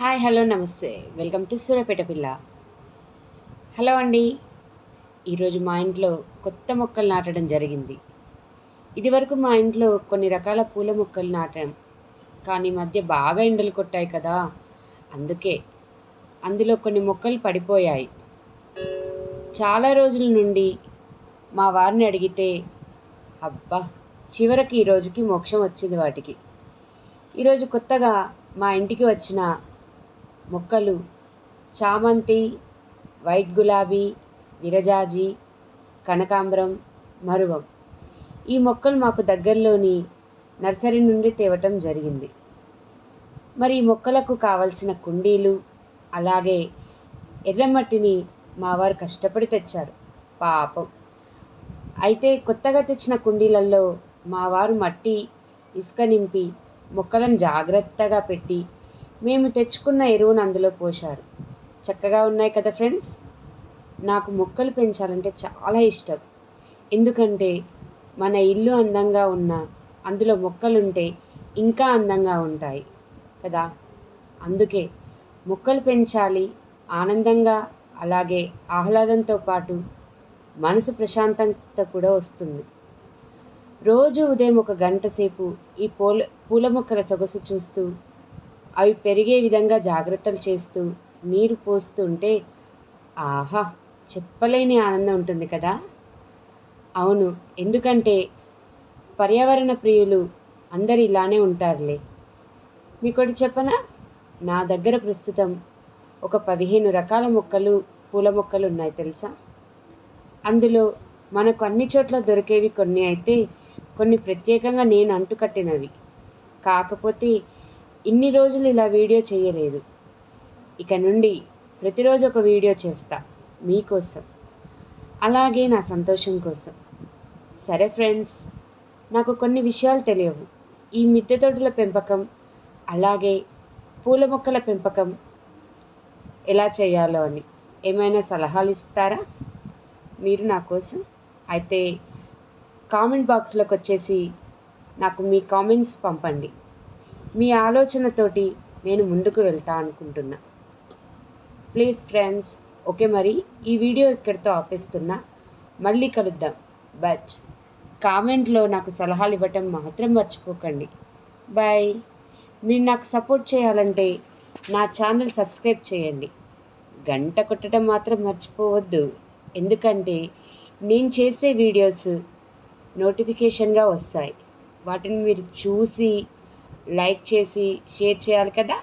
Hi hello నమస్తే welcome to Suryapet పిల్ల. Hello అండి. ఈరోజు మా ఇంట్లో కొత్త మొక్కలు నాటడం జరిగింది. ఇదివరకు మా ఇంట్లో కొన్ని రకాల పూల మొక్కలు నాటాం, కానీ మధ్య బాగా ఎండలు కొట్టాయి కదా, అందుకే అందులో కొన్ని మొక్కలు పడిపోయాయి. చాలా రోజుల నుండి మా వారిని అడిగితే అబ్బా చివరికి ఈరోజుకి మోక్షం వచ్చింది వాటికి. ఈరోజు కొత్తగా మా ఇంటికి వచ్చిన మొక్కలు చామంతి, వైట్ గులాబీ, విరజాజి, కనకాంబరం, మరువం. ఈ మొక్కలు మాకు దగ్గరలోని నర్సరీ నుండి తేవటం జరిగింది. మరి ఈ మొక్కలకు కావలసిన కుండీలు, అలాగే ఎర్రమట్టిని మా వారు కష్టపడి తెచ్చారు పాపం. అయితే కొత్తగా తెచ్చిన కుండీలలో మా వారు మట్టి, ఇసుక నింపి మొక్కలను జాగ్రత్తగా పెట్టి మేము తెచ్చుకున్న ఎరువును అందులో పోశారు. చక్కగా ఉన్నాయి కదా ఫ్రెండ్స్. నాకు మొక్కలు పెంచాలంటే చాలా ఇష్టం. ఎందుకంటే మన ఇల్లు అందంగా ఉన్న అందులో మొక్కలుంటే ఇంకా అందంగా ఉంటాయి కదా. అందుకే మొక్కలు పెంచాలి. ఆనందంగా, అలాగే ఆహ్లాదంతో పాటు మనసు ప్రశాంతత కూడా వస్తుంది. రోజు ఉదయం ఒక గంట సేపు ఈ పూల మొక్కల సొగసు చూస్తూ, అవి పెరిగే విధంగా జాగ్రత్తలు చేస్తూ నీరు పోస్తుంటే ఆహా చెప్పలేని ఆనందం ఉంటుంది కదా. అవును, ఎందుకంటే పర్యావరణ ప్రియులు అందరు ఇలానే ఉంటారులే. మీకోటి చెప్పనా, నా దగ్గర ప్రస్తుతం ఒక 15 రకాల మొక్కలు, పూల మొక్కలు ఉన్నాయి తెలుసా. అందులో మనకు అన్ని చోట్ల దొరికేవి కొన్ని అయితే, కొన్ని ప్రత్యేకంగా నేను అంటుకట్టినవి. కాకపోతే ఇన్ని రోజులు ఇలా వీడియో చేయలేదు. ఇక నుండి ప్రతిరోజు ఒక వీడియో చేస్తా మీకోసం, అలాగే నా సంతోషం కోసం. సరే ఫ్రెండ్స్, నాకు కొన్ని విషయాలు తెలియవు. ఈ మిద్దె తోటల పెంపకం, అలాగే పూల మొక్కల పెంపకం ఎలా చేయాలో అని ఏమైనా సలహాలు ఇస్తారా మీరు నా కోసం? అయితే కామెంట్ బాక్స్లోకి వచ్చేసి నాకు మీ కామెంట్స్ పంపండి. మీ ఆలోచనతోటి నేను ముందుకు వెళ్తా అనుకుంటున్నా. Please friends, okay. మరి ఈ వీడియో ఇక్కడితో ఆపేస్తున్నా. మళ్ళీ కలుద్దాం. బట్ కామెంట్లో నాకు సలహాలు ఇవ్వటం మాత్రం మర్చిపోకండి. బాయ్. మీరు నాకు సపోర్ట్ చేయాలంటే నా ఛానల్ సబ్స్క్రైబ్ చేయండి. గంట కొట్టడం మాత్రం మర్చిపోవద్దు. ఎందుకంటే నేను చేసే వీడియోస్ నోటిఫికేషన్గా వస్తాయి. వాటిని మీరు చూసి లైక్ చేసి షేర్ చేయాలి కదా.